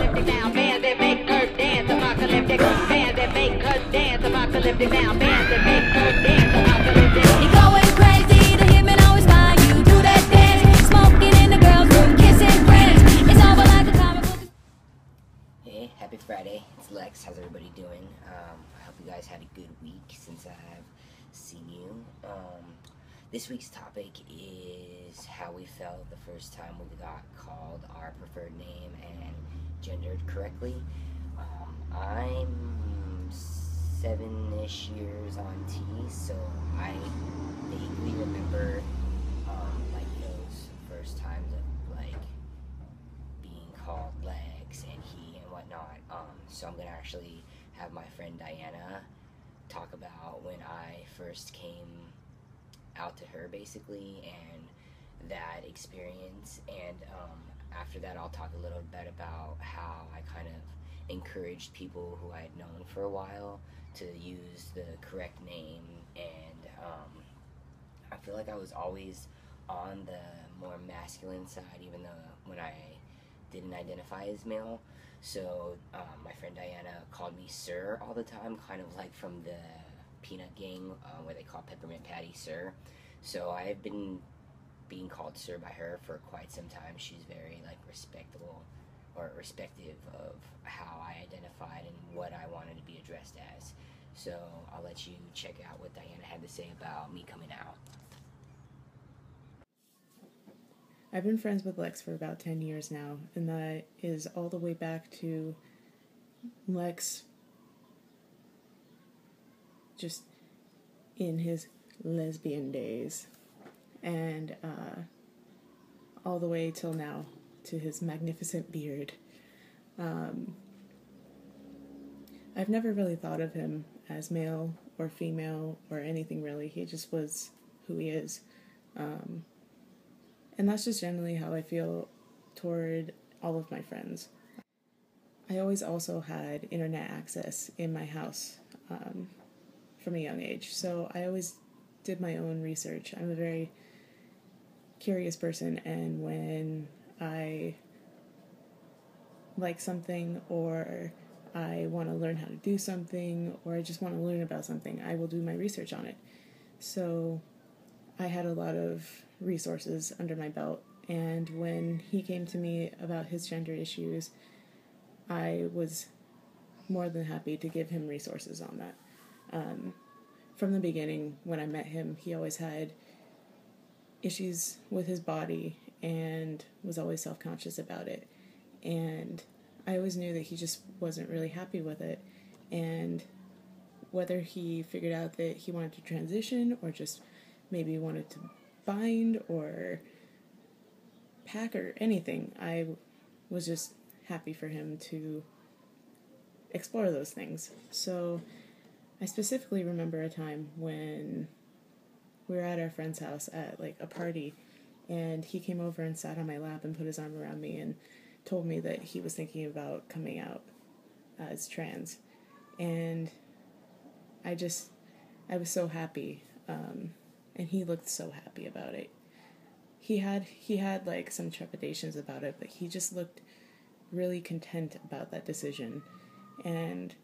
apocalyptic now. Bands that make her dance, apocalyptic. Bands that make her dance, apocalyptic now. Bands that make her dance, apocalyptic. You going crazy, the hitman always find you. Do that dance, smoking in the girls' room, kissing friends. It's over like a comic book. Hey, happy Friday. It's Lex. How's everybody doing? I hope you guys had a good week since I've seen you. This week's topic is how we felt the first time we got called our preferred name and gendered correctly. I'm 7-ish years on T, so I vaguely remember like those first times of like being called Lex and he and whatnot. So I'm gonna actually have my friend Diana talk about when I first came out to her basically and that experience, and after that I'll talk a little bit about how I kind of encouraged people who I had known for a while to use the correct name, and I feel like I was always on the more masculine side even though when I didn't identify as male. So my friend Diana called me Sir all the time, kind of like from the Peanut Gang where they call Peppermint Patty Sir. So I've been being called Sir by her for quite some time. She's very like respectable or respective of how I identified and what I wanted to be addressed as. So I'll let you check out what Diana had to say about me coming out. I've been friends with Lex for about 10 years now, and that is all the way back to Lex just in his lesbian days, and all the way till now to his magnificent beard. I've never really thought of him as male or female or anything really. He just was who he is. And that's just generally how I feel toward all of my friends. I always also had internet access in my house from a young age, so I always did my own research. I'm a very curious person, and when I like something or I want to learn how to do something or I just want to learn about something, I will do my research on it. So I had a lot of resources under my belt, and when he came to me about his gender issues, I was more than happy to give him resources on that. From the beginning, when I met him, he always had issues with his body and was always self-conscious about it, and I always knew that he just wasn't really happy with it, and whether he figured out that he wanted to transition or just maybe wanted to bind or pack or anything, I was just happy for him to explore those things. So I specifically remember a time when we were at our friend's house at like a party, and he came over and sat on my lap and put his arm around me and told me that he was thinking about coming out as trans, and I was so happy, and he looked so happy about it. He had like some trepidations about it, but he just looked really content about that decision, and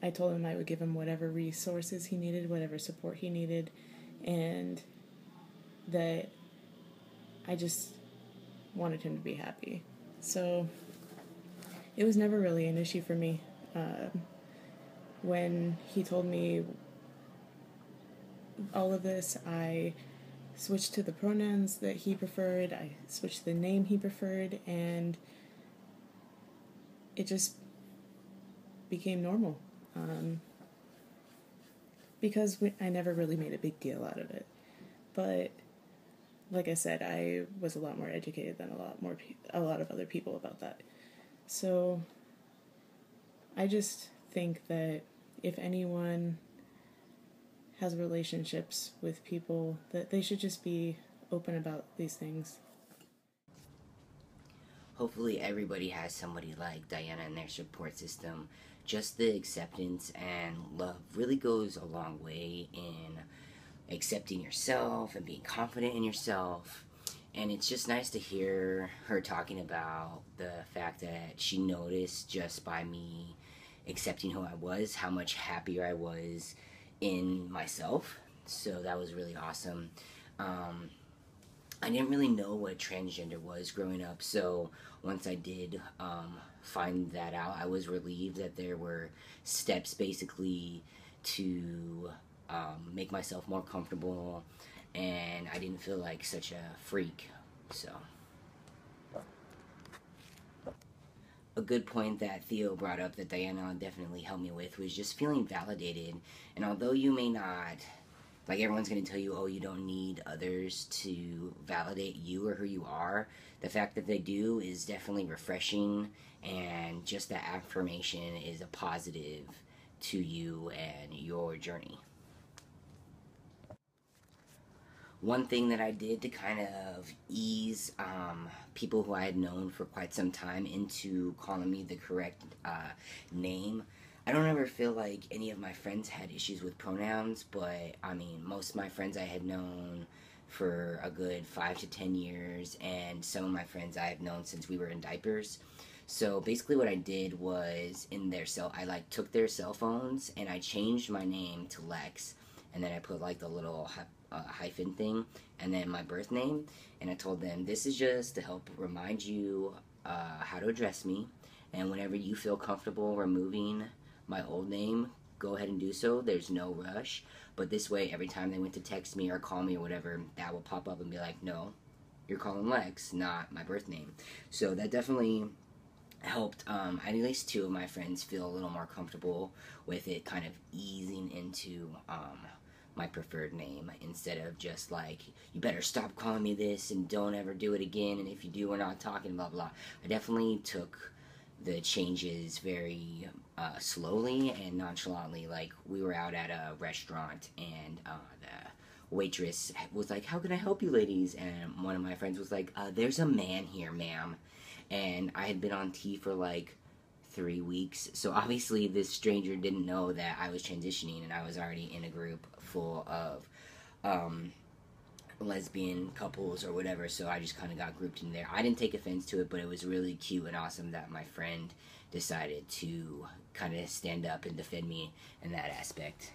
I told him I would give him whatever resources he needed, whatever support he needed, and that I just wanted him to be happy. So it was never really an issue for me. When he told me all of this, I switched to the pronouns that he preferred, I switched to the name he preferred, and it just became normal. Because I never really made a big deal out of it. But like I said, I was a lot more educated than a lot of other people about that. So I just think that if anyone has relationships with people, that they should just be open about these things. Hopefully everybody has somebody like Diana in their support system. Just the acceptance and love really goes a long way in accepting yourself and being confident in yourself And it's just nice to hear her talking about the fact that she noticed just by me accepting who I was, how much happier I was in myself. So that was really awesome. I didn't really know what transgender was growing up, so once I did find that out, I was relieved that there were steps basically to make myself more comfortable, and I didn't feel like such a freak. So a good point that Theo brought up that Diana definitely helped me with was just feeling validated. And although you may not, like, everyone's going to tell you, oh, you don't need others to validate you or who you are, the fact that they do is definitely refreshing, and just that affirmation is a positive to you and your journey. One thing that I did to kind of ease people who I had known for quite some time into calling me the correct name, I don't ever feel like any of my friends had issues with pronouns, but I mean, most of my friends I had known for a good 5 to 10 years, and some of my friends I have known since we were in diapers. So basically what I did was I took their cell phones and I changed my name to Lex, and then I put like the little hyphen thing, and then my birth name, and I told them this is just to help remind you how to address me, and whenever you feel comfortable removing my old name, go ahead and do so. There's no rush, but this way every time they went to text me or call me or whatever, that will pop up and be like, no, you're calling Lex, not my birth name. So that definitely helped at least 2 of my friends feel a little more comfortable with it kind of easing into my preferred name, instead of just like, you better stop calling me this and don't ever do it again, and if you do, we're not talking, blah blah. I definitely took the changes very slowly and nonchalantly. Like, we were out at a restaurant, and the waitress was like, how can I help you ladies? And one of my friends was like, there's a man here, ma'am. And I had been on T for like 3 weeks, so obviously this stranger didn't know that I was transitioning, and I was already in a group full of lesbian couples or whatever, so I just kind of got grouped in there. I didn't take offense to it, but it was really cute and awesome that my friend decided to kind of stand up and defend me in that aspect.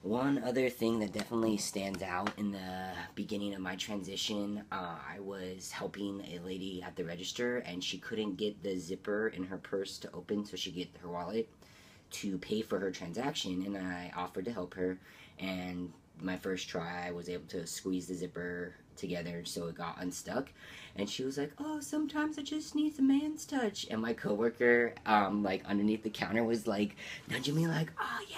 One other thing that definitely stands out in the beginning of my transition, I was helping a lady at the register, and she couldn't get the zipper in her purse to open so she could get her wallet to pay for her transaction, and I offered to help her, and my first try I was able to squeeze the zipper together so it got unstuck, and she was like, oh, sometimes it just needs a man's touch. And my coworker like underneath the counter was like nudging me like, oh yeah.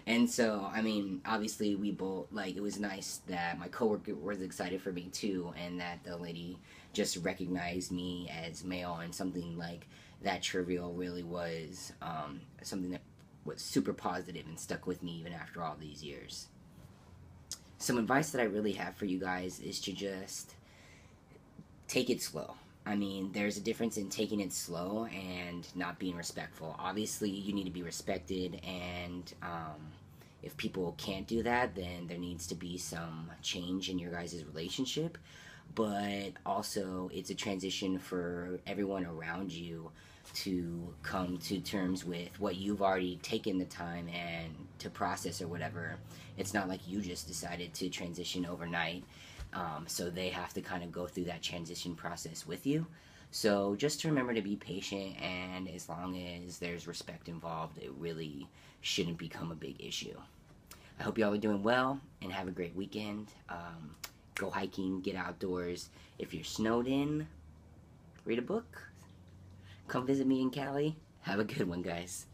And so, I mean, obviously we both, like, it was nice that my coworker was excited for me too, and that the lady just recognized me as male, and something like that trivial really was something that was super positive and stuck with me even after all these years. Some advice that I really have for you guys is to just take it slow. I mean, there's a difference in taking it slow and not being respectful. Obviously, you need to be respected, and if people can't do that, then there needs to be some change in your guys' relationship. But also, it's a transition for everyone around you to come to terms with what you've already taken the time and to process or whatever. It's not like you just decided to transition overnight. So they have to kind of go through that transition process with you. So just to remember to be patient, and as long as there's respect involved, it really shouldn't become a big issue. I hope y'all are doing well, and have a great weekend. Go hiking, get outdoors. If you're snowed in, read a book. Come visit me in Cali. Have a good one, guys.